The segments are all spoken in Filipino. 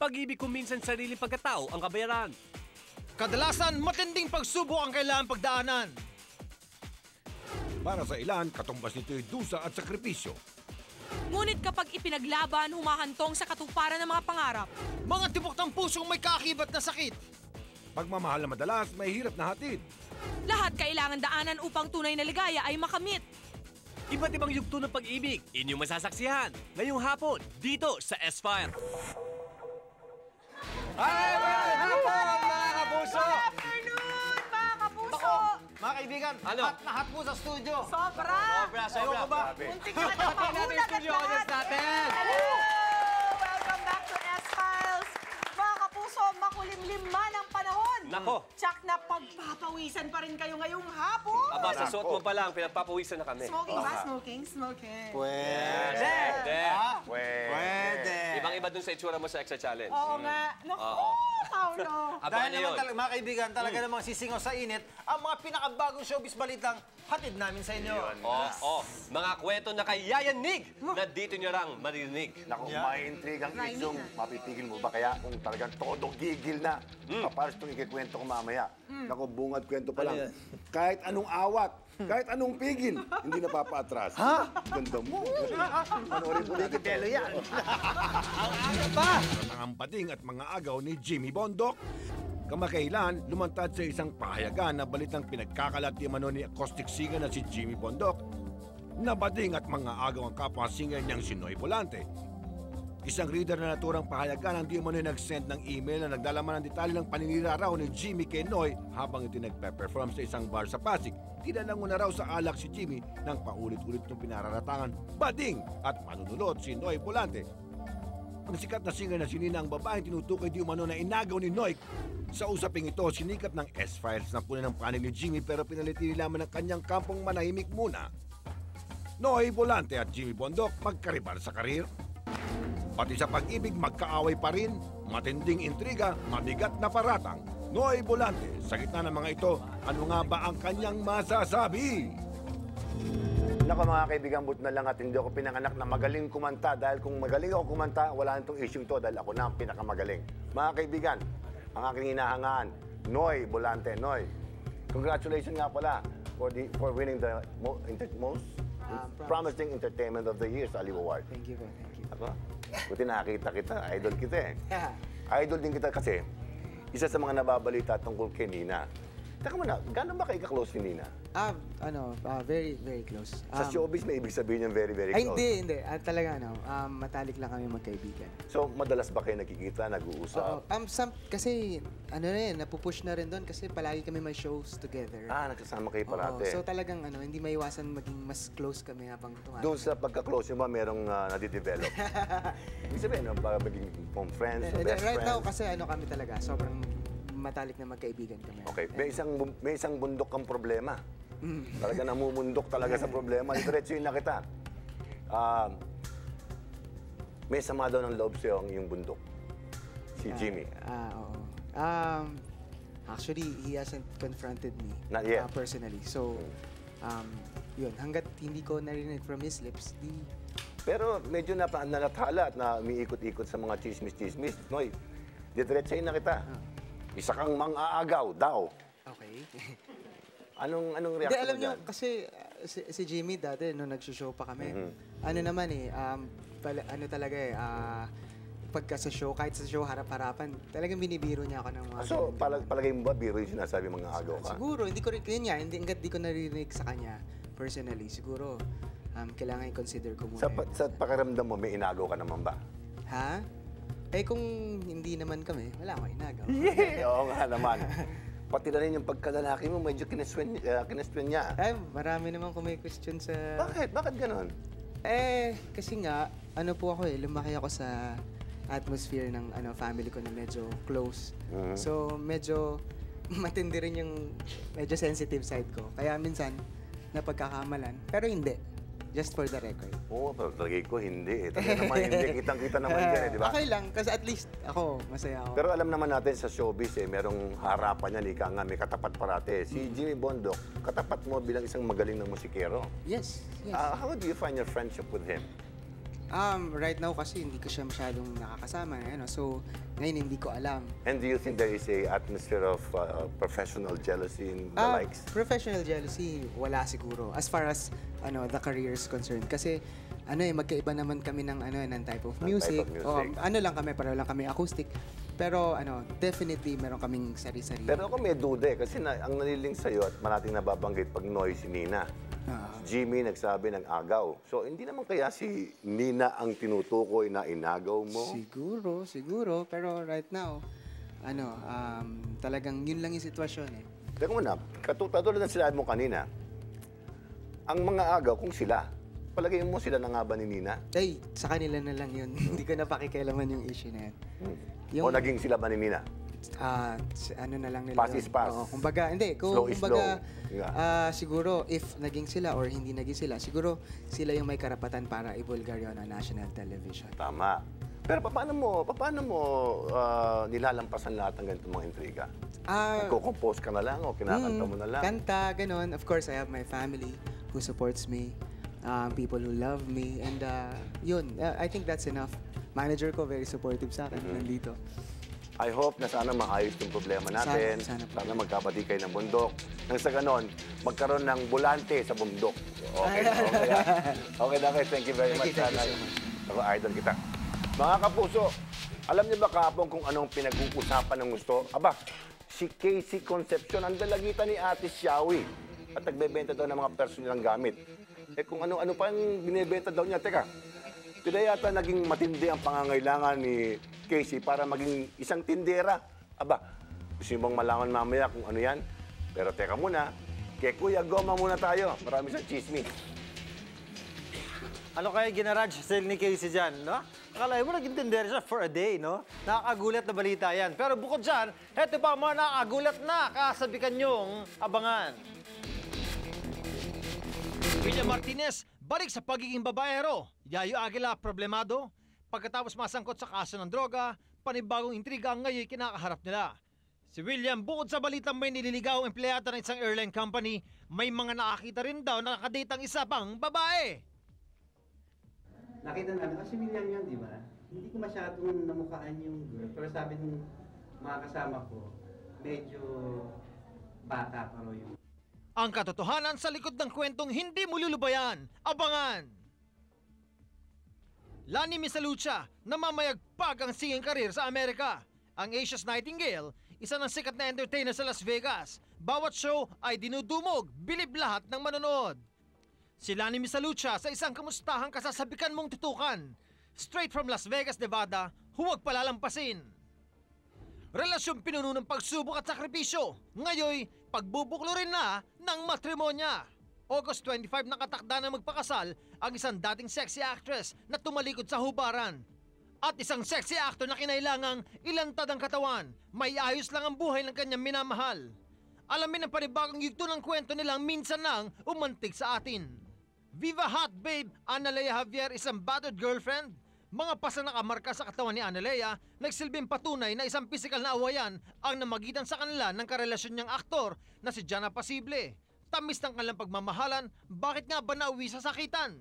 Pag-ibig kung minsan sariling pagkatao ang kabayaran. Kadalasan, matinding pagsubok ang kailangan pagdaanan. Para sa ilan, katumbas nito'y dusa at sakripisyo. Ngunit kapag ipinaglaban, humahantong sa katuparan ng mga pangarap. Mga tibok ng pusong may kaakibat na sakit. Pagmamahal na madalas, may hirap na hatid. Lahat kailangan daanan upang tunay na ligaya ay makamit. Iba't ibang yugto ng pag-ibig, inyong masasaksihan. Ngayong hapon, dito sa S-File. Ay, hapon, mga kapuso! Good afternoon, mga kapuso! Mga kaibigan, Ano? hot na hot po sa studio. Sobra! Ayoko ba? Muntik na natin studio audience natin! Hello! Welcome back to S-Files! Mga kapuso, makulimlim man ang panahon. Nako. Tsak na pagpapawisan pa rin kayo ngayong hapon. Aba, sa suot mo pa lang, pinagpapawisan na kami. Smoking ba? Smoking. Pwede. Pwede. Ibang-iba dun sa itsura mo sa Extra Challenge. Oo nga. Naku, Paulo. Abangan Dahil na naman yun. talaga, mga kaibigan, talaga namang sisingaw sa init ang mga pinakabagong showbiz balitang hatid namin sa inyo. Mga kwento na kay yayanig na dito nyo lang maririnig. Naku, may intrigang isyong mapipigil mo ba kaya kung talagang todo gigil na? Paparas itong ikikwento ko mamaya. Naku, bungad kwento pa lang. Kahit anong awat, kahit anong pigil, hindi napapaatras. Ha? Ganda mo. Panoorin mo dito. Telo yan. Ang ambading at mga agaw ni Jimmy Bondok. Kamakailan, lumantad sa isang pahayagan na balitang pinagkakalat ni Mano ni acoustic singer na si Jimmy Bondok. Nabading at mga agaw ang kapwa singer niyang si Noy Volante. Isang reader na naturang pahayagan ang di umano'y nag-send ng email na nagdalaman ng detalye ng paninira raw ni Jimmy kay Noy habang ito nagpe-perform sa isang bar sa Pasig. Tinalango na raw sa alak si Jimmy nang paulit-ulit niyong pinararatangan, bading at manunulot si Noy Volante. Ang sikat na singer na si Nina ang babaeng tinutukoy di umano na inagaw ni Noy. Sa usaping ito, sinikap ng S-Files na punan ng panig ni Jimmy pero pinalitili lamang ng kanyang kampong manahimik muna. Noy Volante at Jimmy Bondok magkaribar sa karir. Pati sa pag-ibig magkaaway pa rin, matinding intriga, mabigat na paratang. Noy Volante, sa gitna ng mga ito, ano nga ba ang kanyang masasabi? Naku mga kaibigan, but na lang at hindi ako pinanganak na magaling kumanta. Dahil kung magaling ako kumanta, wala nitong issue to dahil ako na ang pinakamagaling. Mga kaibigan, ang aking hinahangaan, Noy Volante. Noy, congratulations nga pala for winning the most promising entertainment of the year sa Aliw Award. Thank you. Ako? Buti nakakita kita, idol kita eh. Idol din kita kasi isa sa mga nababalita tungkol kay Nina. Teka muna, gano'n ba kayo ka-close ni Nina? Very, very close. Sa showbiz may ibig sabihin yung very, very Ay, close. hindi. Talaga, matalik lang kami magkaibigan. So, madalas ba kayo nakikita, nag-uusap? Kasi, napupush na rin doon kasi palagi kami may shows together. Nagsasama kayo parate. So, talagang, hindi maiwasan maging mas close kami habang tumatakbo. Doon sa pagka-close mo, merong nadidevelop. Ibig sabihin, maging friends, best friends. Right now, kasi kami talaga, sobrang matalik na magkaibigan kami. Okay, may isang bundok kang problema. Talaga namumundok talaga sa problema. Diretsuhin na kita. May sama daw ng loob sa'yo yung bundok. Si Jimmy. Oo. Actually, he hasn't confronted me Not yet. personally. So, yun. Hanggat hindi ko narinig from his lips, Pero medyo nalathala at na umiikot-ikot sa mga chismis-chismis. Noy, diretsuhin na kita. Isa kang mang-aagaw daw. Okay. Anong Hindi, reaction alam mo niyo, dyan? kasi si Jimmy dati, nung nag-show pa kami, ano naman pagka sa show, kahit sa show harap-harapan, talagang binibiro niya ako ng mga... So, palagay mo ba, biro yung sinasabi mga agaw ka? Siguro, hindi ko rin, yun niya, hanggat di ko naririnig sa kanya, personally, siguro, kailangan i-consider ko muna. Sa pakiramdam mo, may inagaw ka naman ba? Ha? Eh kung hindi naman kami, wala akong inagaw. Oo nga naman. Pati na rin yung pagkalalaki mo, medyo kinestwen niya. Ay, marami naman kung may question sa... Bakit? Bakit ganon? Kasi nga, lumaki ako sa atmosphere ng family ko na medyo close. So, medyo matindi rin yung medyo sensitive side ko. Kaya minsan, napagkakamalan. Pero hindi. Just for the record. Oo, pero talagay ko hindi eh. Talaga naman hindi. Kitang-kita naman yan eh, di ba? Okay lang, kasi at least ako, masaya ako. Pero alam naman natin sa showbiz eh, merong harapan yan, ika nga, may katapat parate. Si Jimmy Bondok, katapat mo bilang isang magaling na musikero. Yes. How do you find your friendship with him? Right now kasi hindi ko siya masyadong nakakasama, so ngayon hindi ko alam. And do you think there is a atmosphere of professional jealousy in the likes? Professional jealousy, wala siguro. As far as the career is concerned. Kasi magkaiba naman kami ng type of music. Lang kami, pareho lang kami acoustic. Pero definitely meron kaming sari-sari. Pero ako may duda kasi ang naliling sa'yo at marating nababanggit pag noisy Nina. Jimmy nagsabi ng agaw. So, hindi naman kaya si Nina ang tinutukoy na inagaw mo? Siguro. Pero right now, talagang yun lang yung sitwasyon eh. Teka muna, katulad ng sinabi mo kanina, ang mga agaw, kung sila, palagay mo sila na nga ba ni Nina? Ay, sa kanila na lang yun. Hindi ko na pakikialaman yung issue na yan. O naging sila ba ni Nina? Na lang nila. Pass is pass. Oo, kumbaga, hindi. Slow is slow. Siguro, if naging sila or hindi naging sila, siguro sila yung may karapatan para ibulgar yun on national television. Tama. Pero paano mo nilalampasan lahat ng ganitong mga intriga? Nagko-compose ka na lang o kinakanta mo na lang? Kanta, ganun. Of course, I have my family who supports me, people who love me, and yun, I think that's enough. Manager ko, very supportive sa akin, nandito. I hope na sana maayos yung problema natin. Sana magkapati kayo ng bundok. Nang sa ganon, magkaroon ng bulante sa bundok. Okay na kayo. Thank you very much. Ako, idol kita. Mga kapuso, alam niyo ba kahapon kung anong pinag-uusapan ng gusto? Aba, si Casey Concepcion, ang dalagitan ni Ate Xiaowi. At nagbebenta daw ng mga personalang gamit. Kung ano-ano pa yung binibenta daw niya. Teka, today yata naging matindi ang pangangailangan ni Casey para maging isang tindera. Aba, gusto bang malaman mamaya kung ano yan? Pero teka muna, kay Kuya Goma muna tayo. Marami sa chismis. Ano kaya ginarage sale ni Casey dyan, no? Akala mo naging tindera siya for a day, no? Nakakagulat na balita yan. Pero bukod dyan, heto pa mga nakakagulat na kasabikan nyong abangan. William Martinez, balik sa pagiging babaero. Yayo Aguila, problemado. Pagkatapos masangkot sa kaso ng droga, panibagong intriga ang ngayon kinakaharap nila. Si William, bukod sa balitang may nililigaw ang empleyado ng isang airline company, may mga nakakita rin daw na nakadate ang isa pang babae. Nakita na kasi William yun, di ba? Hindi ko masyadong namukhaan yung girl. Pero sabi ng mga kasama ko, medyo bata pa raw yung... Ang katotohanan sa likod ng kwentong hindi mo lulubayan. Abangan! Lani Misalucha, namamayagpag ang singing career sa Amerika. Ang Asia's Nightingale, isa ng sikat na entertainer sa Las Vegas. Bawat show ay dinudumog, bilib lahat ng manonood. Si Lani Misalucha sa isang kamustahang kasasabikan mong tutukan. Straight from Las Vegas, Nevada, huwag palalampasin. Relasyong pinuno ng pagsubok at sakripisyo. Ngayoy, pagbubuklo rin na ng matrimonya. August 25 nakatakda na magpakasal ang isang dating sexy actress na tumalikod sa hubaran. At isang sexy actor na kinailangang ilantad ang katawan. May ayos lang ang buhay ng kanyang minamahal. Alamin ang panibagong yugto ng kwento nilang minsan nang umantig sa atin. Viva Hot Babe, Analea Javier, isang battered girlfriend. Mga pasang nakamarka sa katawan ni Analea, nagsilbing patunay na isang pisikal na awayan ang namagitan sa kanila ng karelasyon niyang aktor na si Jana Pasible. Tamis ng kanilang pagmamahalan, bakit nga ba nauwi sa sakitan?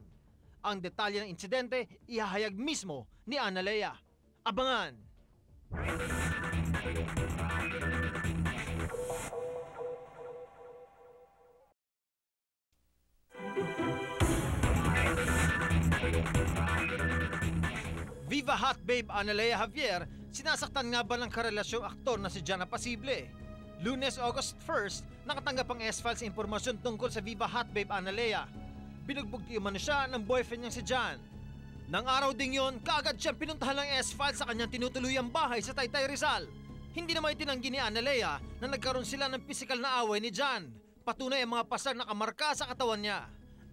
Ang detalye ng insidente, ihahayag mismo ni Analea. Abangan! Viva Hot Babe Analea Javier, sinasaktan nga ba ng karelasyong aktor na si Jana Pasible? Lunes, August 1st, nakatanggap ang S-Files impormasyon tungkol sa Viva Hot Babe Analea. Binugbog umano siya ng boyfriend niyang si Jan. Nang araw ding yon, kaagad siyang pinuntahan ng S-Files sa kanyang tinutuluyang bahay sa Taytay Rizal. Hindi naman itinanggi ni Analea na nagkaroon sila ng pisikal na away ni Jan. Patunay ang mga pasar na nakamarka sa katawan niya.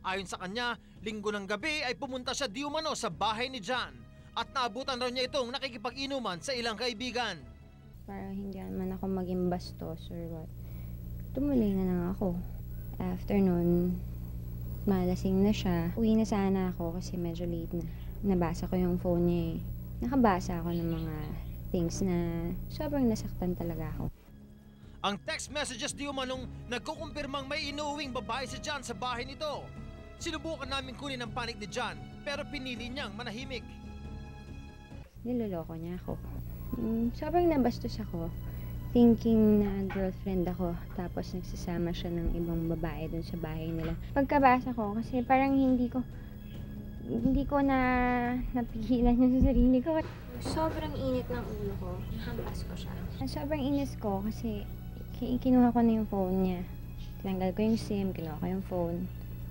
Ayon sa kanya, linggo ng gabi ay pumunta siya di umano sa bahay ni Jan. At naabutan raw niya itong nakikipag-inuman sa ilang kaibigan. Para hindi naman ako maging bastos or what. Tumuloy na lang ako. After nun, malasing na siya. Uwi na sana ako kasi medyo late na. Nabasa ko yung phone niya eh. Nakabasa ako ng mga things na sobrang nasaktan talaga ako. Ang text messages di umanong nagkukumpirmang may inuuwing babae si Jan sa bahay nito. Sinubukan namin kunin ang panig ni John, pero pinili niyang manahimik. Niloloko niya ako. Sobrang nabastos ako. Thinking na girlfriend ako, tapos nagsasama siya ng ibang babae dun sa bahay nila. Pagkabasa ko, kasi parang hindi ko napigilan yung sarili ko. Sobrang init ng ulo ko. Nahampas ko siya. Sobrang inis ko kasi kinuha ko na yung phone niya. Tinanggal ko yung SIM, kinuha ko yung phone.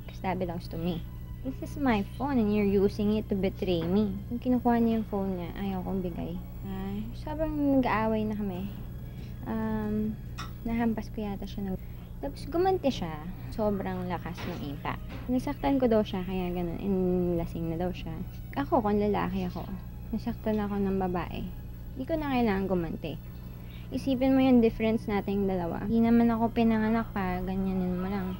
Because that belongs to me. This is my phone and you're using it to betray me. Yung kinukuha niya yung phone niya, ayaw kong bigay. Sobrang nag-aaway na kami. Nahampas ko yata siya ng... Tapos gumanti siya. Sobrang lakas ng impact. Nasaktan ko daw siya, kaya ganun. And lasing na daw siya. Ako, kung lalaki ako, nasaktan ako ng babae. Hindi ko na kailangan gumanti. Isipin mo yung difference nating dalawa. Hindi naman ako pinanganak pa, ganyanin mo lang.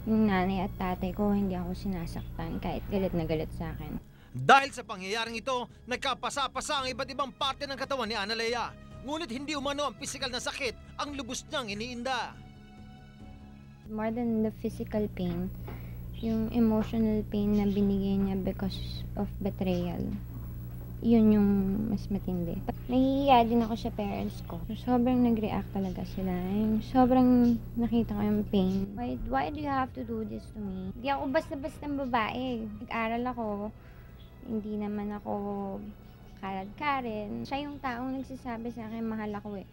Yung nanay at tatay ko, hindi ako sinasaktan kahit galit na galit sa akin. Dahil sa pangyayaring ito, nagkapasa-pasa ang iba't ibang parte ng katawan ni Analea. Ngunit hindi umano ang pisikal na sakit ang lubos niyang iniinda. More than the physical pain, yung emotional pain na binigay niya because of betrayal, yun yung mas matindi. Nahihiya din ako sa parents ko. Sobrang nag-react talaga sila. Yung sobrang nakita ko yung pain. Why do you have to do this to me? Hindi ako basta-bastang babae. Nag-aral ako. Hindi naman ako kalad-karen. Siya yung taong nagsasabi sa akin, mahal ako eh.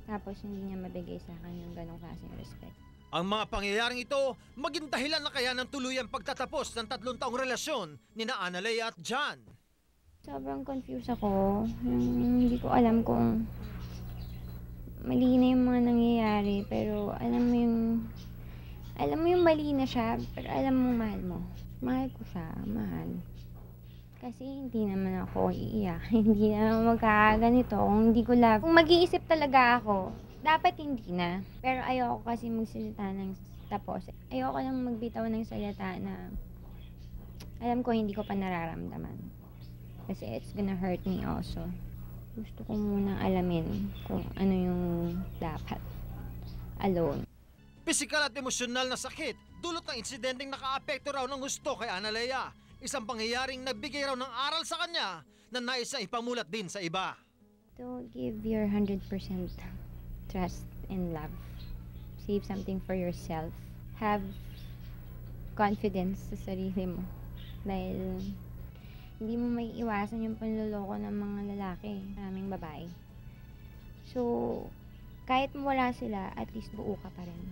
Tapos hindi niya mabigay sa akin yung ganong klaseng respect. Ang mga pangyayaring ito, maging dahilan na kaya ng tuluyang pagtatapos ng 3 taong relasyon ni na Analea at John. Sobrang confused ako. Hindi ko alam kung mali na yung mga nangyayari, pero alam mo yung mali na siya, pero alam mo mahal mo. Mahal ko siya, mahal. Kasi hindi naman ako iiyak. Hindi naman magkakaganito. Kung hindi ko love. Kung mag-iisip talaga ako, dapat hindi na. Pero ayoko kasi magsalita ng tapos. Ayoko lang magbitaw ng salita na alam ko hindi ko pa nararamdaman. Kasi it's gonna hurt me also. Gusto ko munang alamin kung ano yung dapat. Alone. Pisikal at emosyonal na sakit, dulot ng insidenteng nakaapekto raw ng gusto kay Analea. Isang pangyayaring nagbigay raw ng aral sa kanya na nais na ipamulat din sa iba. Don't give your 100% trust and love. Save something for yourself. Have confidence sa sarili mo. Dahil hindi mo may iwasan yung panloloko ng mga lalaki, maraming babae. So, kahit wala sila, at least buo ka pa rin.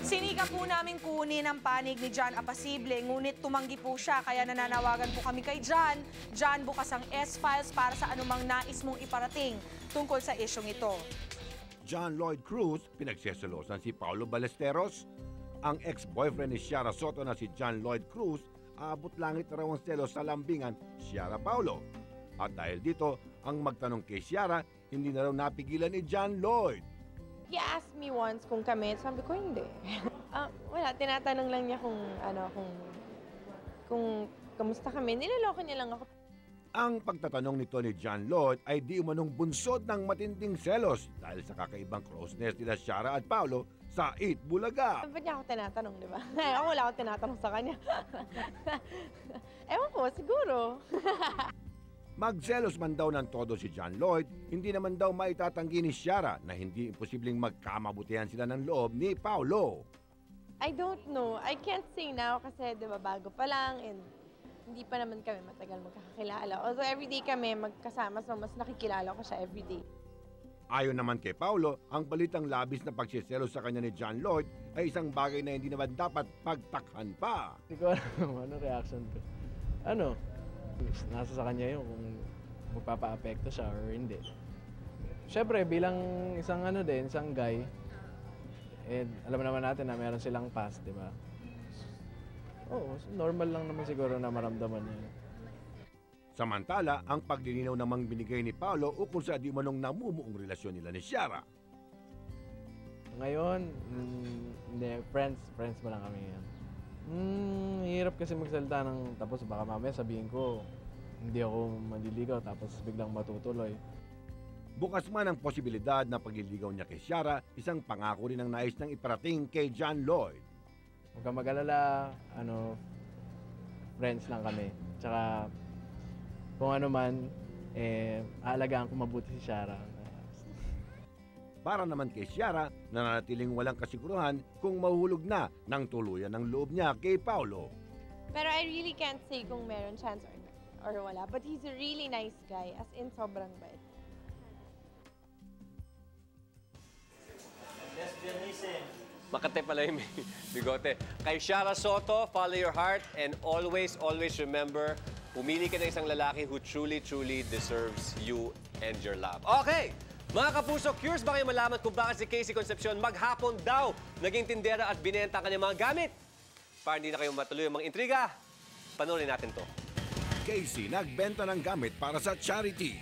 Sinika po namin kunin ang panig ni John Apasible, ngunit tumanggi po siya, kaya nananawagan po kami kay John. John, bukas ang S-Files para sa anumang nais mong iparating tungkol sa isyong ito. John Lloyd Cruz, pinagseselosan si Paulo Ballesteros. Ang ex-boyfriend ni Ciara Soto na si John Lloyd Cruz, aabot langit na raw ang selos sa lambingan Ciara Paulo. At dahil dito, ang magtanong kay Ciara, hindi na raw napigilan ni John Lloyd. He asked me once kung kami, sabi ko hindi. Wala, tinatanong lang niya kung kamusta kami. Niloloko niya lang ako. Ang pagtatanong nito ni John Lloyd ay di umanong bunsod ng matinding selos dahil sa kakaibang closeness nila Ciara at Paulo sa Eat Bulaga. Ba't niya ako tinatanong, di ba? Ako wala akong tinatanong sa kanya. Ewan ko, siguro. Magselos man daw ng todo si John Lloyd, hindi naman daw maitatanggi ni Ciara na hindi imposibleng magkamabutihan sila ng loob ni Paulo. I don't know. I can't say now kasi di ba bago pa lang and hindi pa naman kami matagal magkakakilala. Although everyday kami magkasama, so mas nakikilala ko siya everyday. Ayon naman kay Paulo, ang balitang labis na pagsiselos sa kanya ni John Lloyd ay isang bagay na hindi naman dapat pagtakhan pa. Hindi ko alam ano reaction ko. Nasa sa kanya yun kung magpapa-apekto siya or hindi. Siyempre, bilang isang isang guy, alam naman natin na meron silang past, di ba? Oo, normal lang naman siguro na maramdaman niya. Samantala, ang paglilinaw namang binigay ni Paulo ukol sa di manong namumuong relasyon nila ni Ciara. Ngayon, hindi, friends mo lang kami yan. Hirap kasi magsalita ng tapos baka mamaya sabihin ko hindi ako manliligaw tapos biglang matutuloy. Bukas man ang posibilidad na pagliligaw niya kay Ciara, isang pangako rin ang nais nang iparating kay John Lloyd. Huwag kang mag-alala, friends lang kami. Tsaka, kung ano man, aalagaan ko mabuti si Ciara. Para naman kay Ciara, nananatiling walang kasiguruhan kung mahuhulog na ng tuluyan ng loob niya kay Paolo. Pero I really can't say kung meron chance or wala. But he's a really nice guy, as in sobrang bait. Makate pala yung bigote. Kay Ciara Soto, follow your heart and always, always remember, pumili ka ng isang lalaki who truly, truly deserves you and your love. Okay! Mga kapuso, curious ba kayo malaman kung bakit si Casey Concepcion maghapon daw naging tindera at binenta ang kanyang mga gamit? Para hindi na kayo matuloy ang mga intriga, panoorin natin to. Casey nagbenta ng gamit para sa charity.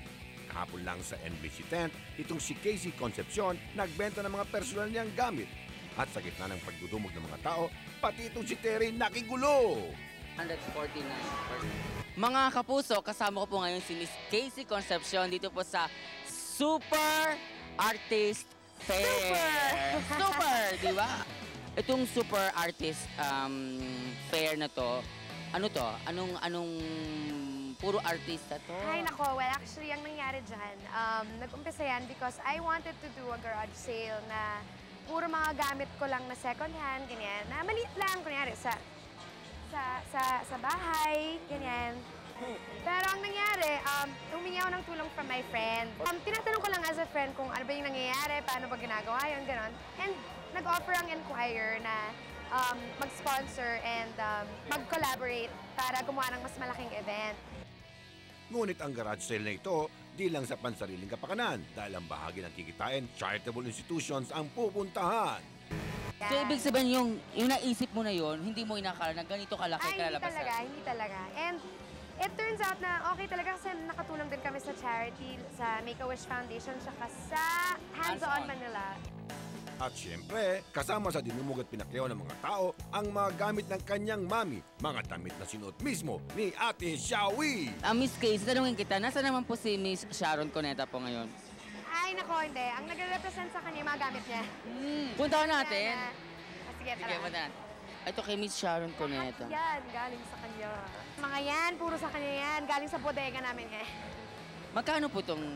Kahapon lang sa NBC tent, itong si Casey Concepcion nagbenta ng mga personal niyang gamit. At sa gitna ng pagdudumog ng mga tao, pati itong si Terry nakigulo. 149. Mga kapuso, kasama ko po ngayon si Miss Casey Concepcion dito po sa Super Artist Fair. Super! Di ba? Itong Super Artist Fair na to, ano to? Anong puro artista to? Ay, nako. Well, actually, ang nangyari dyan, nag-umpisa yan because I wanted to do a garage sale na puro mga gamit ko lang na second hand, ganyan. Na maliit lang, kunyari, sa bahay, ganyan. Pero ang nangyari, humingi ako ng tulong from my friend. Tinatanong ko lang as a friend kung ano ba yung nangyayari, paano ba ginagawa yun, gano'n. And nag-offer ang Enquire na mag-sponsor and mag-collaborate para gumawa ng mas malaking event. Ngunit ang garage sale na ito, di lang sa pansariling kapakanan dahil ang bahagi ng kikitain, charitable institutions ang pupuntahan. So, ibig sabihin yung naisip mo na yon, hindi mo inakala na ganito kalaki kalalabasan? Hindi talaga. And it turns out na okay talaga kasi nakatulong din kami sa charity, sa Make-A-Wish Foundation, tsaka sa Hands-On Manila. At siyempre, kasama sa dinumog at pinakyaw ng mga tao, ang mga gamit ng kanyang mami, mga damit na sinuot mismo ni Ate Shawi. Miss Casey, tanungin kita, nasa naman po si Miss Sharon Cuneta po ngayon? Ay, nako, hindi. Ang nagre-represent sa kanya yung mga gamit niya. Puntahan natin. Sige, tara. Sige, puntahan. Ito kay Miss Sharon Cuneta. Yan, galing sa kanya. Mga yan, puro sa kanya yan. Galing sa bodega namin eh. Magkano po itong...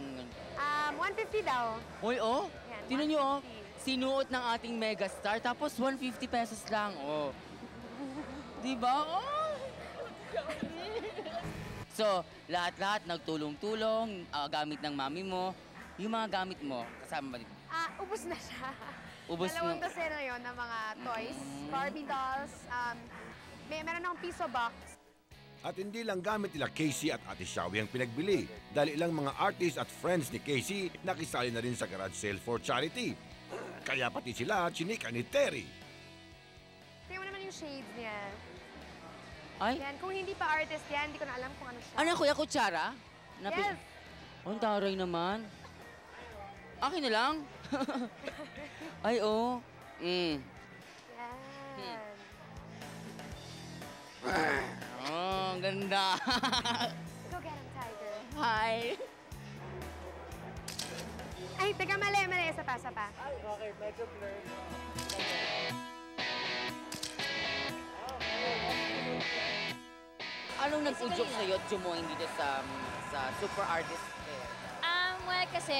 150 daw. Uy, oh. Yan, Tingnan nyo, oh. Sinuot ng ating megastar, tapos 150 pesos lang, oh. Diba? Oh. So, lahat-lahat nagtulong-tulong, gamit ng mami mo. Yung mga gamit mo, kasama ba dito? Ubus na siya. Ubus na. 2 dosena yun ng mga toys, Barbie dolls, meron akong piso box. At hindi lang gamit nila Casey at Ate Shawi ang pinagbili dahil ilang mga artists at friends ni Casey nakisali na rin sa garage sale for charity. Kaya pati sila chinika ni Terry. Tingnan mo naman yung shades niya. Ay? Yan, kung hindi pa artist yan, hindi ko na alam kung ano siya. Ano, Kuya Kutsara? Yes! Ang taray naman. Akin na lang. Ay, oh. Yan. Oh, ang ganda. Go get him, Tiger. Hi. Ay, teka, mali. Isa pa. Ay, okay. Medyo blur. Anong nag-udyok sa'yo at jumoin dito sa Super Artist Fair? Well, kasi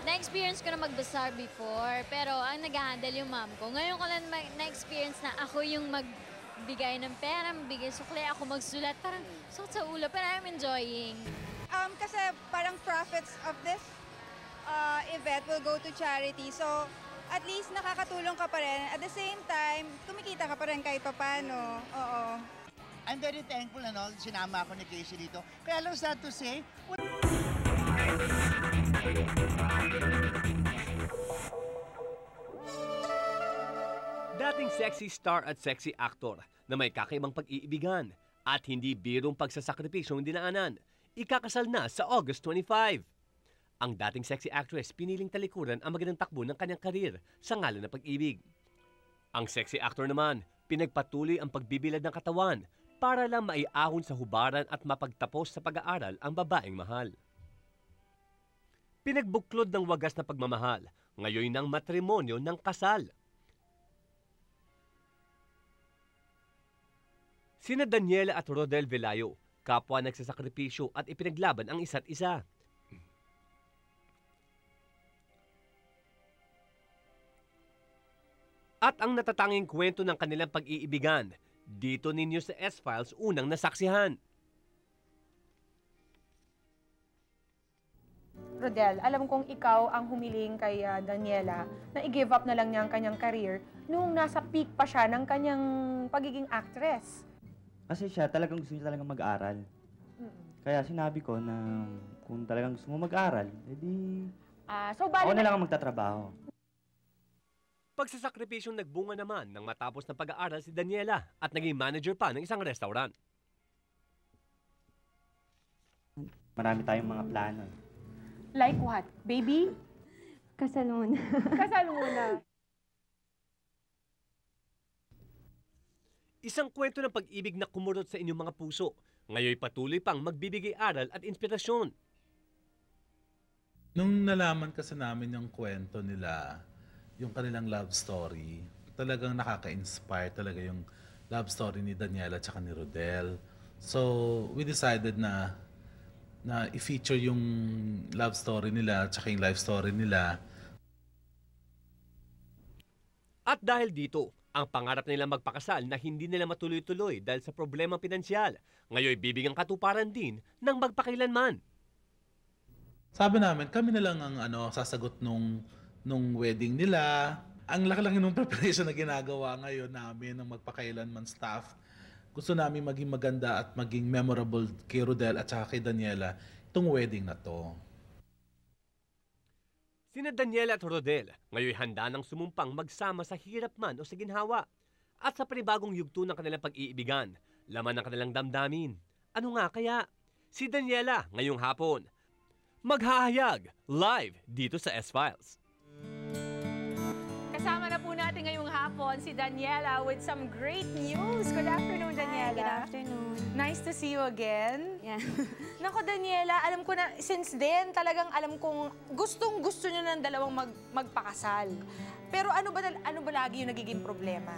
na-experience ko na mag-bazaar before, pero ang nag-handle yung mom ko. Ngayon ko lang na-experience na ako yung magbigay ng pera, magbigay sukli, ako magsulat. Parang sakit sa ulo, pero I'm enjoying. Kasi parang profits of this event will go to charity. So, at least nakakatulong ka pa rin. At the same time, kumikita ka pa rin kahit papano. Oo. I'm very thankful na sinama ako ni Casey dito. Kaya lang sad to say, Dating sexy star at sexy actor na may kakaibang pag-iibigan at hindi birong pagsasakripisyong dinaanan, ikakasal na sa August 25. Ang dating sexy actress piniling talikuran ang magandang takbo ng kanyang karir sa ngalan ng pag-ibig. Ang sexy actor naman, pinagpatuloy ang pagbibilad ng katawan para lang maiahon sa hubaran at mapagtapos sa pag-aaral ang babaeng mahal. Pinagbuklod ng wagas na pagmamahal, ngayon ng matrimonyo ng kasal. Sina Daniela at Rodel Velayo, kapwa nagsasakripisyo at ipinaglaban ang isa't isa. At ang natatanging kwento ng kanilang pag-iibigan, dito ninyo sa S-Files unang nasaksihan. Rodel, alam kong ikaw ang humiling kay Daniela na i-give up na lang niya ang kanyang career nung nasa peak pa siya ng kanyang pagiging actress. Kasi siya talagang gusto niya talagang mag-aral. Kaya sinabi ko na kung talagang gusto mo mag-aral, edi ako na lang ang magtatrabaho. Pagsasakripisyong nagbunga naman nang matapos ng pag-aaral si Daniela at naging manager pa ng isang restaurant. Marami tayong mga plano. Like what? Baby? Kasal muna. Kasal muna. Isang kwento ng pag-ibig na kumurot sa inyong mga puso. Ngayon patuloy pang magbibigay aral at inspirasyon. Nung nalaman kasi namin yung kwento nila, yung kanilang love story, talagang nakaka-inspire talaga yung love story ni Daniela at saka ni Rodel. So, we decided na i-feature yung love story nila at saka yung life story nila. At dahil dito, ang pangarap nila magpakasal na hindi nila matuloy-tuloy dahil sa problemang pinansyal, ngayon bibigyan katuparan din ng magpakailanman. Sabi namin, kami na lang ang sasagot nung wedding nila. Ang laki-laki nung preparation na ginagawa ngayon namin ng magpakailanman staff. Gusto namin maging maganda at maging memorable kay Rodel at saka kay Daniela itong wedding na to. Sina Daniela at Rodel ngayon handa nang sumumpang magsama sa hirap man o sa ginhawa. At sa panibagong yugto ng kanilang pag-iibigan, laman ng kanilang damdamin. Ano nga kaya? Si Daniela ngayong hapon, maghahayag live dito sa S-Files. Kasama na po natin ngayong hapon si Daniela with some great news. Good afternoon, Daniela. Hi, good afternoon. Nice to see you again. Yeah. Nako, Daniela, alam ko na, since then, talagang alam kong gustong-gusto nyo ng dalawang magpakasal. Pero ano ba lagi yung nagiging problema?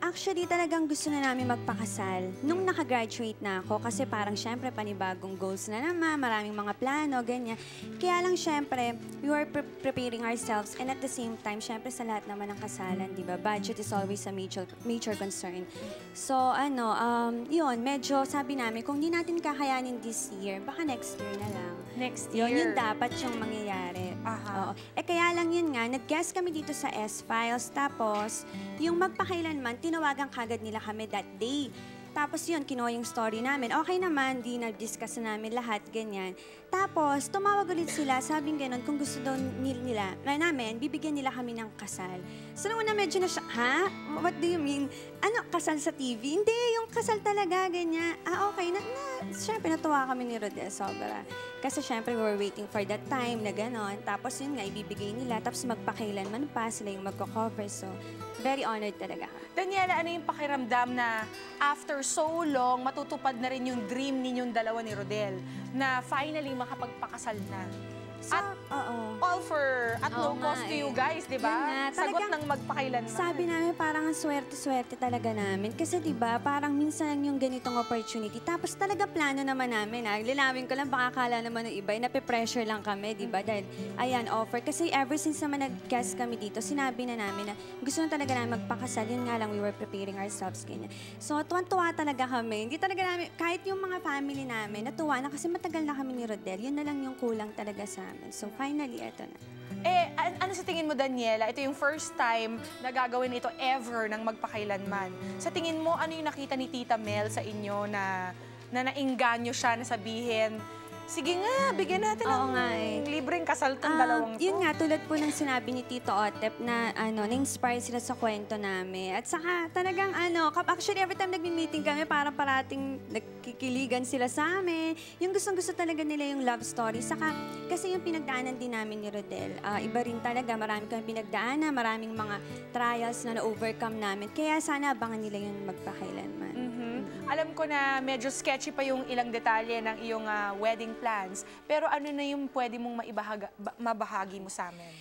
Actually, talagang gusto na namin magpakasal nung nakagraduate na ako kasi parang syempre panibagong goals na naman, maraming mga plano, ganyan. Kaya lang syempre, we were preparing ourselves and at the same time, syempre sa lahat naman ng kasalan, di ba? Budget is always a major concern. So yun, medyo sabi namin, kung di natin kakayanin this year, baka next year na lang. Next year? Yun dapat yung mangyayari. Oo. Kaya lang yun nga, nag-guest kami dito sa S-Files, tapos yung magpakailanman, tinawagan kagad nila kami that day. Tapos yun, kinuha yung story namin. Okay naman, di na-discuss na namin lahat, ganyan. Tapos, tumawag ulit sila, sabing gano'n, kung gusto daw nila, namin, bibigyan nila kami ng kasal. So, nung una medyo na siya, ha? What do you mean? Ano, kasal sa TV? Hindi, yung kasal talaga, ganyan. Okay, syempre natuwa kami ni Rodel, sobra. Kasi syempre, we were waiting for that time na gano'n. Tapos yun nga, ibibigay nila. Tapos magpakailanman pa, sila yung magko-cover. So, very honored talaga. Daniela, ano yung pakiramdam na after so long, matutupad na rin yung dream ninyong dalawa ni Rodel na finally makapagpakasal na? So, all for at no cost to you guys, di ba? Sagot ng magpakailanman. Sabi namin parang ang swerte-swerte talaga namin. Kasi di ba parang minsan lang yung ganitong opportunity. Tapos talaga plano naman namin. Linawin ko lang, baka akala naman ng iba, nape-pressure lang kami, di ba? Dahil, ayan, offer. Kasi ever since naman nag-guest kami dito, sinabi na namin na gusto na talaga namin magpakasal. Yun nga lang, we were preparing ourselves. Ganyan. So, tuwan-tuwa talaga kami. Hindi talaga namin, kahit yung mga family namin, natuwa na kasi matagal na kami ni Rodel. Yun na lang yung kulang talaga sa amin. So, finally, eto na. Ano sa tingin mo, Daniela? Ito yung first time na gagawin ito ever ng magpakailanman. Sa tingin mo, ano yung nakita ni Tita Mel sa inyo na nainganyo siya na sabihin, sige nga, bigyan natin ng libreng kasal tong dalawang to. Yun nga, tulad po ng sinabi ni Tito Otep na na-inspire sila sa kwento namin. At saka talagang actually every time nagmi-meeting kami, parang parating nagkikiligan sila sa amin. Yung gustong-gusto talaga nila yung love story. Saka kasi yung pinagdaanan din namin ni Rodel, iba rin talaga. Marami kami pinagdaanan, maraming mga trials na na-overcome namin. Kaya sana abangan nila yung magpakailanman. Alam ko na medyo sketchy pa yung ilang detalye ng iyong wedding plans. Pero ano na yung pwede mong mabahagi mo sa amin?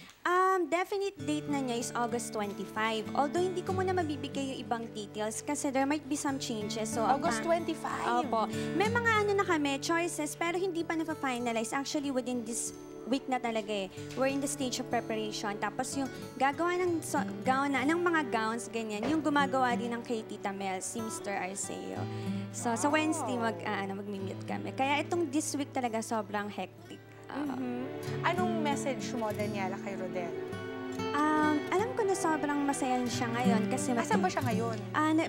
Definite date na niya is August 25. Although hindi ko muna mabibigay yung ibang details kasi there might be some changes. So, August 25? Opo. May mga ano na kami, choices, pero hindi pa na-finalize. Actually, within this week na talaga eh. We're in the stage of preparation. Tapos yung gagawa ng ng mga gowns, ganyan, yung gumagawa din ng kay Tita Mel, si Mr. Arceo. So, sa Wednesday, mag-meet kami. Kaya itong this week talaga sobrang hectic. Anong message mo, Daniela, kay Rodel? Alam ko na sobrang masaya siya ngayon kasi... Asan ba siya ngayon?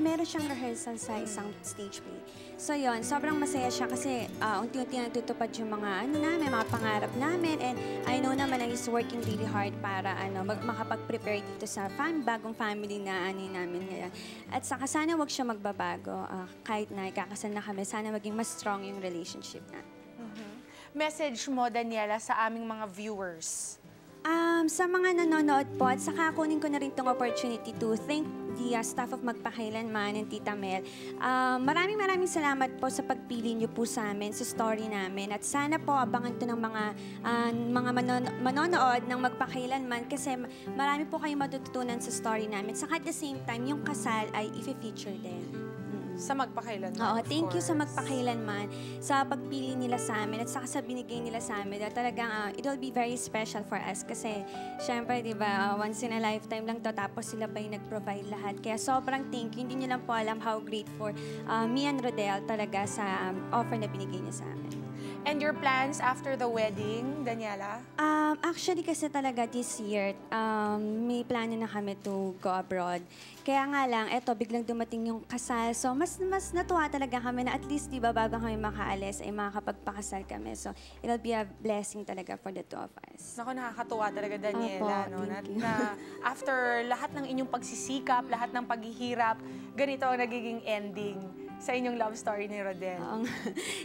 Meron siyang rehearsal sa isang stage play. So yun, sobrang masaya siya kasi unti-unti natutupad yung mga mga pangarap namin, and I know naman na he's working really hard para makapag-prepare dito sa bagong family na namin ngayon. At saka sana wag siya magbabago kahit na ikakasal na kami, sana maging mas strong yung relationship na. Message mo, Daniela, sa aming mga viewers? Sa mga nanonood po, at saka kunin ko na rin itong opportunity to thank the staff of Magpakailanman and Tita Mel. Maraming salamat po sa pagpili niyo po sa amin, sa story namin. At sana po abangan to ng mga manonood ng Magpakailanman kasi marami po kayong matututunan sa story namin. Saka at the same time, yung kasal ay i-feature din. Sa Magpakailanman. Oo, thank you sa Magpakailanman sa pagpili nila sa amin at saka sa binigay nila sa amin. Talagang it will be very special for us kasi syempre, di ba, once in a lifetime lang to, tapos sila pa yung nag-provide lahat. Kaya sobrang thank you. Hindi nyo lang po alam how grateful me and Rodel talaga sa offer na binigay niya sa amin. And your plans after the wedding, Daniela? Actually kasi talaga this year, may plano na kami to go abroad. Kaya nga lang, eto, biglang dumating yung kasal. So, mas natuwa talaga kami na at least, di ba, bago kami makaalis, ay makakapagpakasal kami. So, it'll be a blessing talaga for the two of us. Naku, nakakatuwa talaga, Daniela. Opo, na after lahat ng inyong pagsisikap, lahat ng paghihirap, ganito ang nagiging ending sa inyong love story ni Rodel.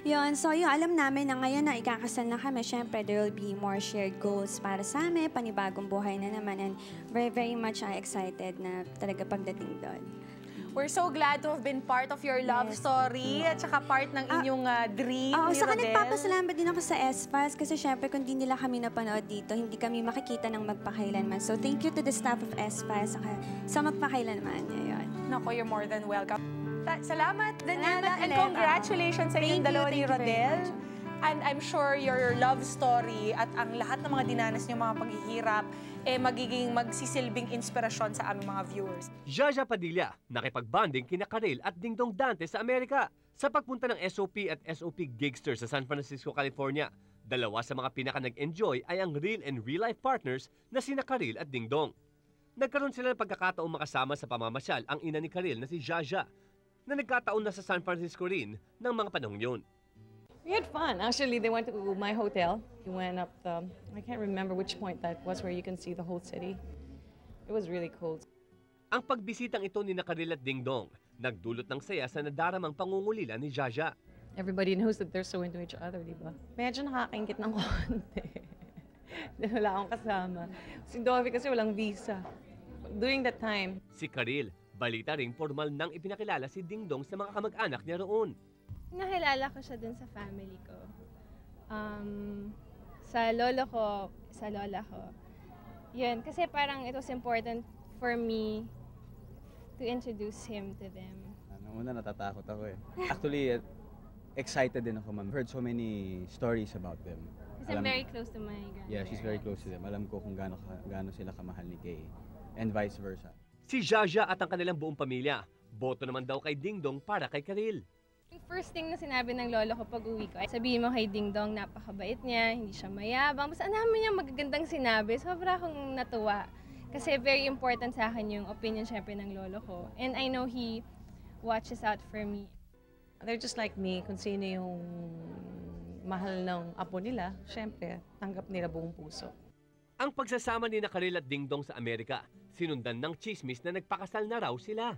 Yun, so yun, alam namin na ngayon na ikakasal na kami, syempre there will be more shared goals para sa amin, panibagong buhay na naman, and very much excited na talaga pagdating doon. We're so glad to have been part of your love story at saka part ng inyong dream ni Saka Rodel. nagpapasalamat din ako sa S-Files kasi syempre kung di nila kami napanood dito, hindi kami makikita ng Magpakailanman. So thank you to the staff of S-Files saka sa Magpakailanman. Ayun. Nako, you're more than welcome. Salamat, Daniela, and ulit. congratulations sa inyong dalawa ni Thank you very Rodel. much. And I'm sure your love story at ang lahat ng mga dinanas niyo, mga paghihirap, magiging magsisilbing inspirasyon sa aming mga viewers. Jaja Padilla, nakipag-bonding kina Karil at Dingdong Dante sa Amerika sa pagpunta ng SOP at SOP Gigster sa San Francisco, California. Dalawa sa mga pinaka-nag-enjoy ay ang real and real-life partners na sina Karil at Dingdong. Nagkaroon sila ng pagkakataong makasama sa pamamasyal ang ina ni Karil na si Jaja, na nagkataon na sa San Francisco rin ng mga panahong yun. We had fun. Actually, they went to my hotel. We went up I can't remember which point that was where you can see the whole city. It was really cool. Ang pagbisitang ito ni Karil at Dingdong, nagdulot ng saya sa nadaramang pangungulila ni Jaja. Everybody knows that they're so into each other, di ba? Medyo nakakaingit ng konti. Wala akong kasama. Si Dovie kasi walang visa. During that time, Si Karil, balita ring formal nang ipinakilala si Dingdong sa mga kamag-anak niya roon. Nakilala ko siya dun sa family ko. Sa lolo ko, sa lola ko. Yun, kasi parang it was important for me to introduce him to them. Una natatakot ako eh. Actually, excited din ako, ma'am. Heard so many stories about them. Kasi I'm very close to my grandparents. Yeah, she's very close to them. Alam ko kung gaano sila kamahal ni Kay. And vice versa. Si Jaja at ang kanilang buong pamilya, boto naman daw kay Dingdong para kay Karil. Yung first thing na sinabi ng lolo ko pag uwi ko, ay sabihin mo kay Dingdong, napakabait niya, hindi siya mayabang. Basta ang dami niya magagandang sinabi. Sobra akong natuwa. Kasi very important sa akin yung opinion syempre ng lolo ko. And I know he watches out for me. they're just like me. Kung sino yung mahal ng apo nila, syempre, tanggap nila buong puso. Ang pagsasama ni Karil at Dingdong sa Amerika, sinundan ng chismis na nagpakasal na raw sila.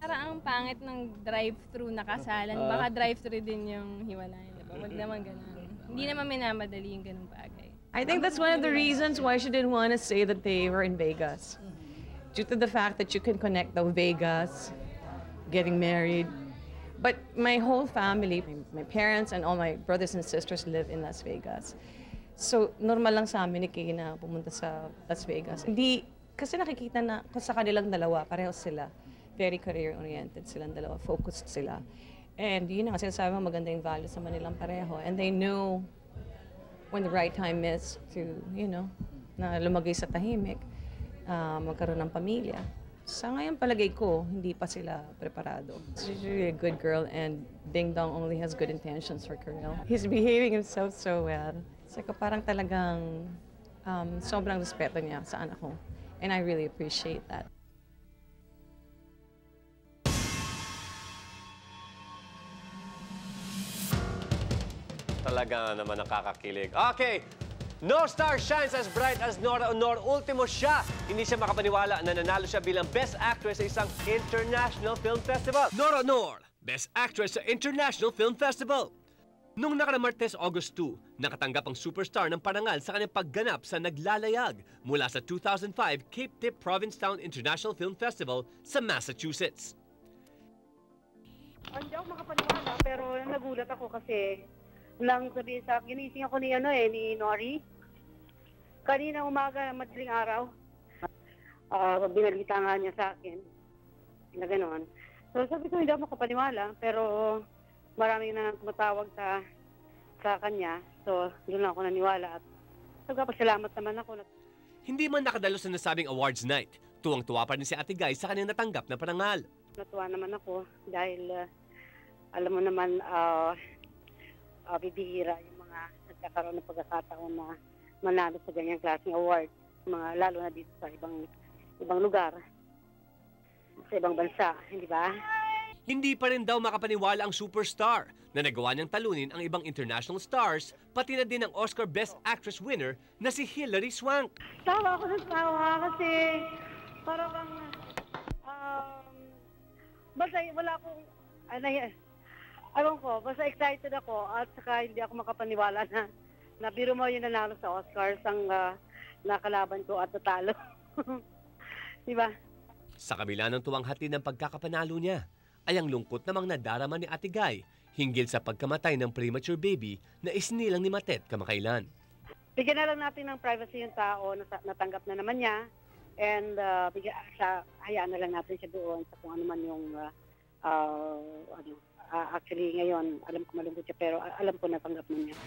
Parang ang pangit ng drive-thru na kasalan. Baka drive-thru din yung hiwalayan. Diba? Wag naman ganun. Hindi naman minamadali yung ganung bagay. I think that's one of the reasons why she didn't want to say that they were in Vegas. Due to the fact that you can connect the Vegas, getting married, But my whole family, my parents and all my brothers and sisters live in Las Vegas. So, normal lang sa amin ni Kay na pumunta sa Las Vegas. Hindi, kasi nakikita na sa kanilang dalawa, pareho sila. Very career-oriented silang dalawa, focused sila. And yun nga, sinasabi mo maganda yung values naman nilang pareho. And they know when the right time is to, you know, na lumagay sa tahimik, magkaroon ng pamilya. Sa ngayon palagay ko, hindi pa sila preparado. She's really a good girl and Ding Dong only has good intentions for Karel. He's behaving himself so well. It's like parang talagang sobrang respeto niya sa anak ko. And I really appreciate that. Talaga naman nakakakilig. Okay! No star shines as bright as Nora Honor. Ultimo siya. Hindi siya makapaniwala na nanalo siya bilang Best Actress sa isang International Film Festival. Nora Honor, Best Actress sa International Film Festival. Nung nakaraang Martes, August 2, nakatanggap ang superstar ng parangal sa kanyang pagganap sa Naglalayag mula sa 2005 Cape Tip Provincetown International Film Festival sa Massachusetts. Hindi ako makapaniwala pero nagulat ako kasi nang sabihin sa ginising ako ni Nori. Kanina umaga, madaling araw, binalita nga niya sa akin na gano'n. So sabi ko, hindi ako makapaniwala, pero marami na tumatawag sa kanya. So doon lang ako naniwala at nagpapasalamat naman ako. Hindi man nakadalo sa nasabing awards night, tuwang-tuwa pa rin si Ate Guy sa kanyang natanggap na parangal. Natuwa naman ako dahil alam mo naman, bibihira yung mga nagkakaroon ng pagkakataon na manalo sa ganyang klaseng award, lalo na dito sa ibang lugar, sa ibang bansa, hindi ba? Hindi pa rin daw makapaniwala ang superstar na nagawa niyang talunin ang ibang international stars, pati na din ang Oscar Best Actress winner na si Hilary Swank. Tawa ako ng tawa kasi parang basta wala akong basta excited ako at saka hindi ako makapaniwala na biro mo yung nanalo sa Oscars ang nakalaban ko at natalo. Diba? Sa kabila ng tuwang hatid ng pagkakapanalo niya, ay ang lungkot namang nadarama ni Ate Guy hinggil sa pagkamatay ng premature baby na isinilang ni Matet kamakailan. Bigyan na lang natin ng privacy yung tao, natanggap na naman niya, and hayaan na lang natin siya doon sa kung ano man yung actually, ngayon, alam ko malungkot siya, pero alam ko natanggap na niya.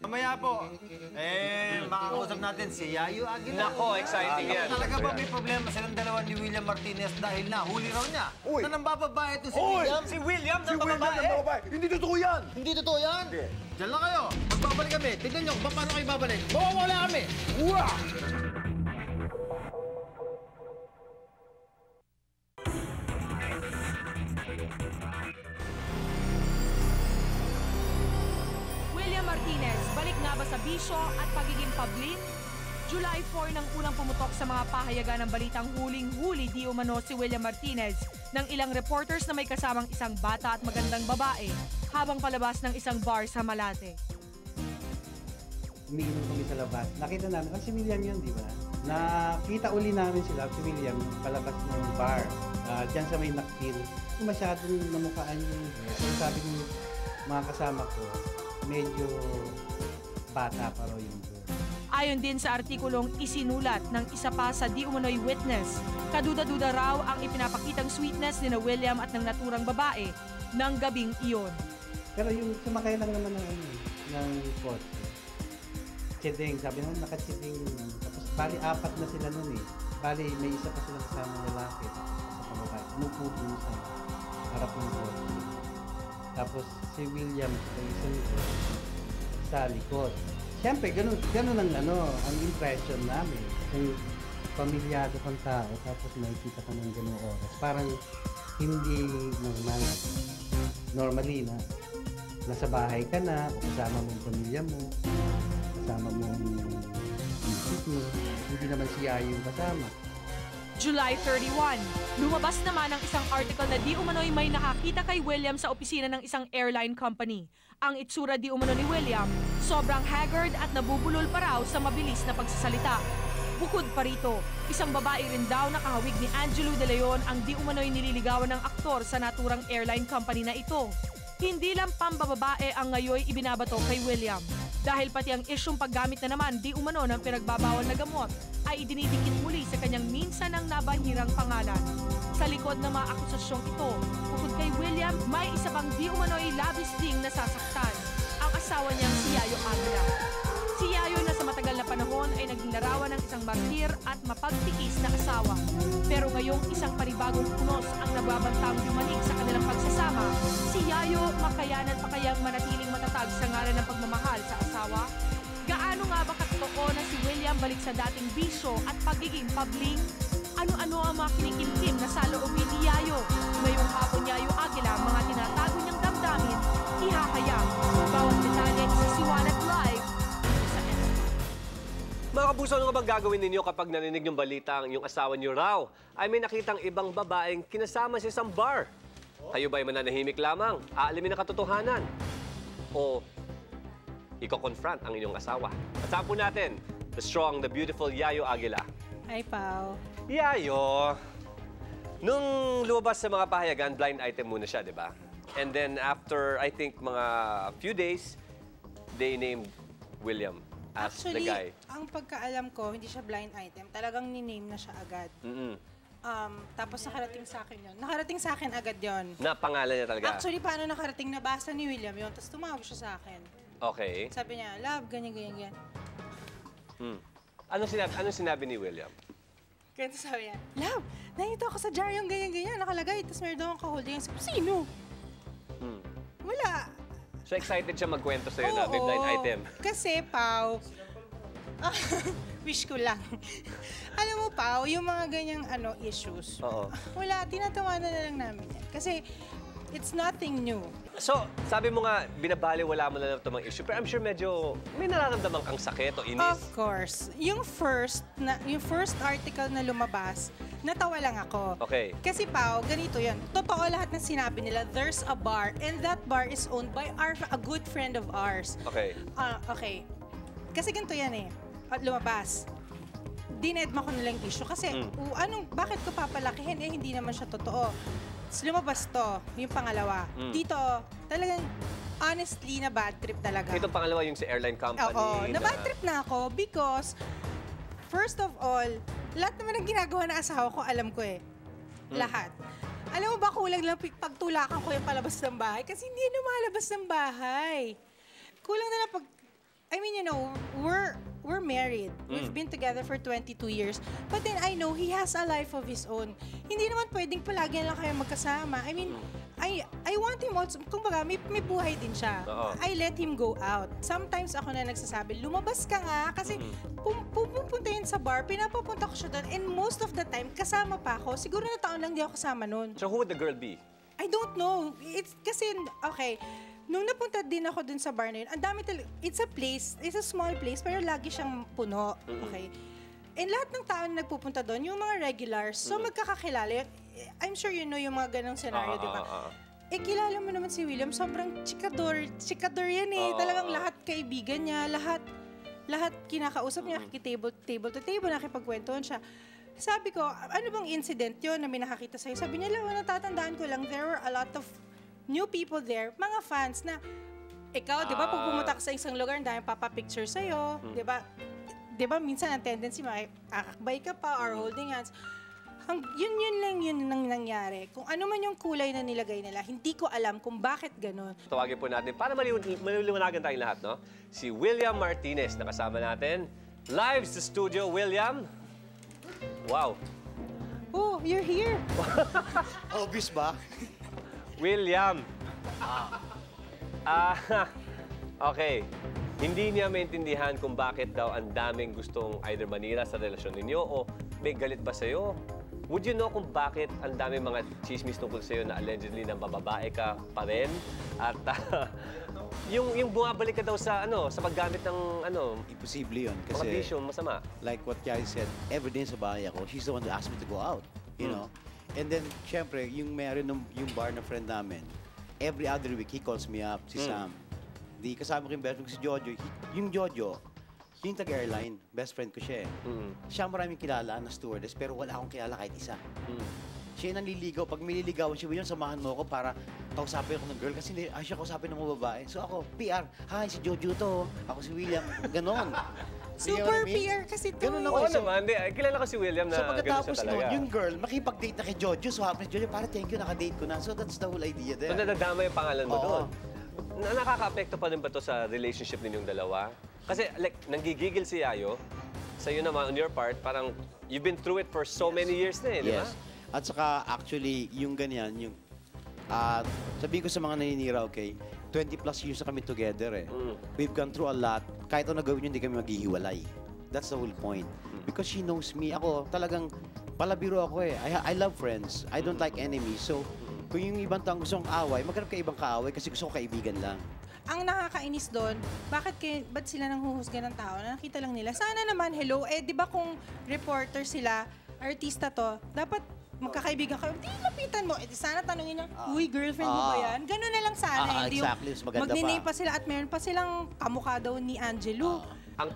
Mamaya po, makakausap natin si Yayo Aguilar. Nako, exciting yan. Talaga ba may problema silang dalawa ni William Martinez dahil nahuli raw niya? Na nang bababae ito si William? Si William Si William ng babae? Hindi totoo yan! Hindi totoo yan? Diyan lang kayo. Magbabalik kami. Tignan nyo kung paano kayo babalik. Mawawala kami. Uwa! Martinez, balik nga ba sa bisyo at pagiging pablin? July 4 nang unang pumutok sa mga pahayagan ng balitang huling-huli di umano si William Martinez ng ilang reporters na may kasamang isang bata at magandang babae habang palabas ng isang bar sa Malate. Umiinom kami sa labas. Nakita namin, si William yun, di ba? Nakita uli namin sila, si William, palabas ng bar. Diyan sa may nakpil. Masyadong namukhaan yung sabi ng mga kasama ko, medyo bata pa raw yung girl. Ayon din sa artikulong isinulat ng isa pa sa di umano'y witness, kaduda-duda raw ang ipinapakitang sweetness ni na William at ng naturang babae ng gabing iyon. Pero yung sumakay lang naman ng kotse. Chideng, sabi naman naka-chideng. Tapos bali apat na sila nun eh. Bali may isa pa silang kasama lalaki sa babae. Umupo dun sa harap ng kotse. Tapos si William sa likod. Siyempre, ganun ang impression namin. Kung pamilyado kang tao, tapos makikita ka ng ganung oras. Parang hindi normal. Normally na nasa bahay ka na, o kasama mo ang pamilya mo, kasama mo ang isip mo, hindi naman siya yung kasama. July 31, lumabas naman ang isang article na di umano'y may nakakita kay William sa opisina ng isang airline company. Ang itsura di umano ni William, sobrang haggard at nabubulol pa raw sa mabilis na pagsasalita. Bukod pa rito, isang babae rin daw na kahawig ni Angelo De Leon ang di umano'y nililigawan ng aktor sa naturang airline company na ito. Hindi lang pambababae ang ngayoy ibinabato kay William. Dahil pati ang isyong paggamit na naman di umano ng pinagbabawal na gamot ay idinidikit muli sa kanyang minsan ang nabahirang pangalan. Sa likod ng mga akusasyong ito, bukod kay William, may isa pang di umano'y labis ding nasasaktan, ang asawa niyang si Yayo Aguila. Si Yayo na sa matagal na panahon ay naging larawan ng isang martir at mapagtiis na asawa. Pero ngayong isang panibagong punos ang nagbabantang yumanig sa kanilang pagsasama, si Yayo makayanan pa kayang manatiling matatag sa ngalan ng pagmamahal sa asawa? Gaano nga ba katotoo na si William balik sa dating bisyo at pagiging pabling? Ano-ano ang mga kinikintim na saloobin ni Yayo? Ngayong hapon Yayo Aguila, mga tinatago niyang damdamin, ihahayag. Bawat detalye sa Siwalat Live. Mga kapuso, ano nga bang gagawin ninyo kapag narinig yung balita ang yung asawa niyo raw ay may nakitang ibang babaeng kinasama sa isang bar? Kayo ba'y mananahimik lamang? Aalimin ang katotohanan? O iko-confront ang inyong asawa? Kasama po natin, the strong, the beautiful Yayo Aguila. Hi, Pao. Yayo, nung lumabas sa mga pahayagan, blind item muna siya, di ba? And then after, I think, mga few days, they named William as the guy. Actually, ang pagkaalam ko, hindi siya blind item. Talagang ni-name na siya agad. Tapos nakarating sa akin yun. Nakarating sa akin agad yun. Na pangalan niya talaga? Actually, paano nakarating? Nabasa ni William yun. Tapos tumawag siya sa akin. Okay. Sabi niya, love, ganyan. Anong sinabi ni William? Kaya sabi niya, love, nakita ako sa jar yung ganyan, nakalagay. Tapos meron daw akong kaholding. Sabi, sino? Wala. So excited siya magkwento sa'yo na may blind item? Kasi, Pao, wish ko lang. Alam mo, Pao, yung mga ganyang issues, wala, tinatawanan na lang namin yan. Kasi, it's nothing new. So, sabi mo nga, binabaliwala mo na lang itong mga issue, pero I'm sure medyo may nararamdaman kang sakit o inis. Of course. Yung first article na lumabas, natawa lang ako. Okay. Kasi Pao, ganito yan. Totoo lahat ng sinabi nila. There's a bar, and that bar is owned by a good friend of ours. Okay. Okay. Kasi ganito yan eh. Lumabas. Dinedma ko nilang issue. Kasi, bakit ko papalakihin? Eh, hindi naman siya totoo. Lumabas to, yung pangalawa. Dito, talagang honestly, na bad trip talaga. Itong pangalawa yung sa airline company. Oo, na bad trip na ako because, first of all, lahat naman ng ginagawa ng asawa ko, alam ko eh. Lahat. Alam mo ba, kulang lang pagtulakan ko yung palabas ng bahay kasi hindi na malabas ng bahay. Kulang na lang pag, I mean, you know, we're married. We've been together for 22 years. But then I know he has a life of his own. Hindi naman pwedeng palagi lang kayo magkasama. I mean, I want him also, kumbaga, may buhay din siya. I let him go out. Sometimes ako na nagsasabi, lumabas ka nga kasi pupunta yun sa bar, pinapapunta ko siya doon. And most of the time, kasama pa ako. Siguro na taon lang di ako kasama noon. So who would the girl be? I don't know. It's kasi, okay, nung napunta din ako dun sa bar na yun, ang dami talaga, it's a small place, pero lagi siyang puno, okay? And lahat ng tao na nagpupunta doon, yung mga regulars, so magkakakilala. I'm sure you know yung mga ganong scenario, di ba? Eh, kilala mo naman si William, sobrang chikador yan eh. Talagang lahat kaibigan niya, lahat kinakausap niya, table to table, nakipagkwentuhan siya. Sabi ko, ano bang incident yun na may nakakita sa'yo? Sabi niya, natatandaan ko lang, there were a lot of new people there, mga fans na, ikaw, di ba, pag pumunta ka sa isang lugar, ang daming papapicture sa'yo, di ba? Di ba, minsan ang tendency, makakakbay ka pa or holding hands. Yun nang nangyari. Kung ano man yung kulay na nilagay nila, hindi ko alam kung bakit ganun. Tawagin po natin, para maliwanagan tayong lahat, no? Si William Martinez, nakasama natin. Live sa studio, William. Wow. Oh, you're here. Obvious ba? William. Okay. Hindi niya maintindihan kung bakit daw ang daming gustong either manira sa relasyon ninyo o may galit ba sa'yo. Would you know kung bakit ang daming mga chismis tungkol sa'yo na allegedly nang bababae ka pa rin? At yung bumabalik ka daw sa paggamit ng Imposible yun. Kasi, mga bisyo, masama. Like what Yai said, every day sa bahay ako, she's the one who asked me to go out. You know? And then, syempre, yung bar na friend namin, every other week, he calls me up, si Sam. Di kasama ko yung best friend si Jojo. Yung Jojo, yung taga-airline, best friend ko siya eh. Siya maraming kilala na stewardess, pero wala akong kilala kahit isa. Siya yung nanliligaw. Pag may liligawan siya, William, samahan mo ako para kausapin ako ng girl kasi hindi, siya kausapin ng mga babae. So ako, PR, hi, si Jojo to. Ako si William. Ganon. Super PR kasi to. Ganun Oo naman, kilala ko si William na So ganun siya pagkatapos talaga. nun, yung girl, makipag-date na kay Jojo. So happy Jojo, para thank you, nakadate ko na. So that's the whole idea there. So nadadama yung pangalan mo Oo. doon. Nakaka-apekto pa din ba to sa relationship ninyong dalawa? Kasi like, nanggigigil si Yayo, sa'yo naman on your part, parang you've been through it for so many years na eh, di ba? Yes. At saka actually, yung ganyan, yung sabihin ko sa mga naninira, okay, 20 plus years na kami together eh. We've gone through a lot. Kahit ano gawin yun, hindi kami maghihiwalay. That's the whole point. Because she knows me. Ako, talagang palabiro ako eh. I love friends. I don't like enemies. So, kung yung ibang tao gusto kong away, maghanap ka ibang kaaway kasi gusto ko kaibigan lang. Ang nakakainis doon, ba't sila nang huhusga ng tao? Nakita lang nila. Sana naman, hello, di ba kung reporter sila, artista to, dapat magkakaibigan kayo, di lapitan mo. Di sana tanungin niya, uy, girlfriend mo ba yan? Ganun na lang sana. Hindi exactly, mas maganda magninay pa. pa sila at meron pa silang kamukha daw ni Angelo. Ang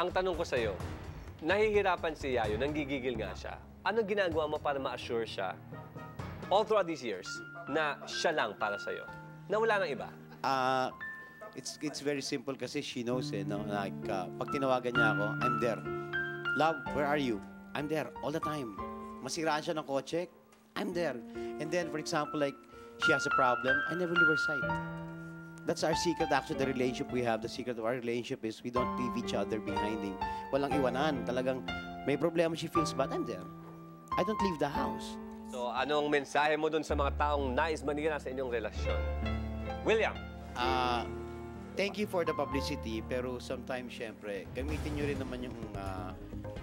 tanong ko sa'yo, nahihirapan si Yayo, nanggigigil nga siya. Ano ginagawa mo para ma-assure siya, all throughout these years, na siya lang para sa'yo? Na wala nang iba? It's very simple kasi she knows eh, no? Like, pag tinawagan niya ako, I'm there. Love, where are you? I'm there all the time. Masiraan siya ng kotse, I'm there. And then, for example, like, she has a problem, I never leave her side. That's our secret, actually, the relationship we have. The secret of our relationship is we don't leave each other behind. Walang iwanan. Talagang may problema, she feels bad, I'm there. I don't leave the house. So, anong mensahe mo dun sa mga taong nais manira sa inyong relasyon? William? Thank you for the publicity, pero sometimes, syempre, gamitin nyo rin naman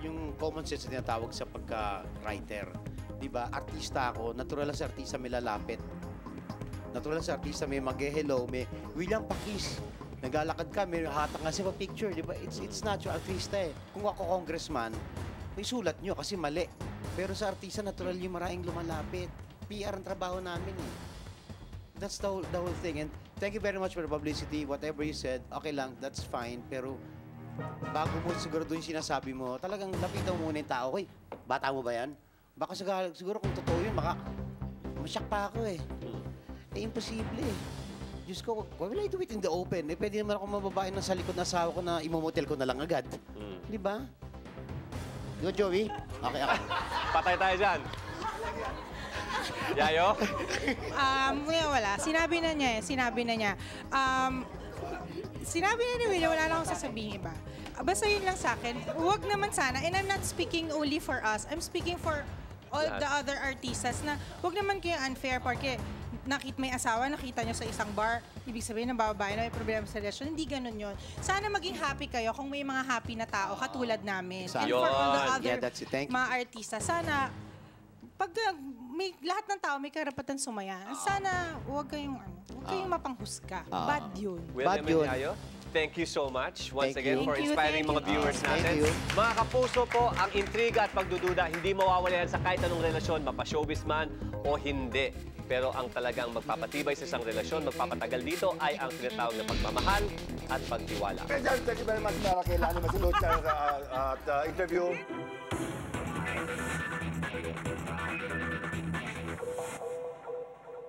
yung common sense na tinatawag sa pagka-writer. Diba? Artista ako, natural sa artista may lalapit. Natural sa artista may mag-hello, may William Pakis. Naglalakad ka, may hatak nga siya pa-picture, diba? It's natural, artista eh. Kung ako congressman, may sulat nyo kasi mali. Pero sa artista, natural yung maraming lumalapit. PR ang trabaho namin eh. That's the whole thing. And thank you very much for the publicity. Whatever you said, okay lang, that's fine. Pero bago mo siguro doon sinasabi mo, talagang lapitan mo muna yung tao. Hoy, bata mo ba yan? Baka siguro kung totoo yun, baka masyak pa ako eh. Eh, imposible eh. Diyos ko, why will I do it in the open? Eh, pwede naman ako mababae na sa likod na asawa ko na imomotel ko na lang agad. Di ba? Di ba, Joey? Okay, okay. Patay tayo dyan. Yayo? Wala. Sinabi na niya. Sinabi na ni William, wala lang akong sasabihin iba. Basta yun lang sa akin, huwag naman sana, and I'm not speaking only for us, I'm speaking for all the other artistas na huwag naman kayo unfair porque may asawa, nakita nyo sa isang bar, ibig sabihin ng babae na may problema sa relasyon, hindi ganun yun. Sana maging happy kayo kung may mga happy na tao katulad namin. And for all the other mga artista, sana pag lahat ng tao may karapatan sumaya, sana huwag kayong mapanghusga. Bad yun. William and Yayo, thank you so much once again for inspiring mga viewers natin. Mga kapuso po, ang intriga at pagdududa, hindi mawawala yan sa kahit anong relasyon, mapa-showbiz man o hindi. Pero ang talagang magpapatibay sa isang relasyon, magpapatagal dito ay ang tinatawag na pagmamahal at pagtiwala. Okay, Jan, thank you very much para kay Lani Masilot at interview.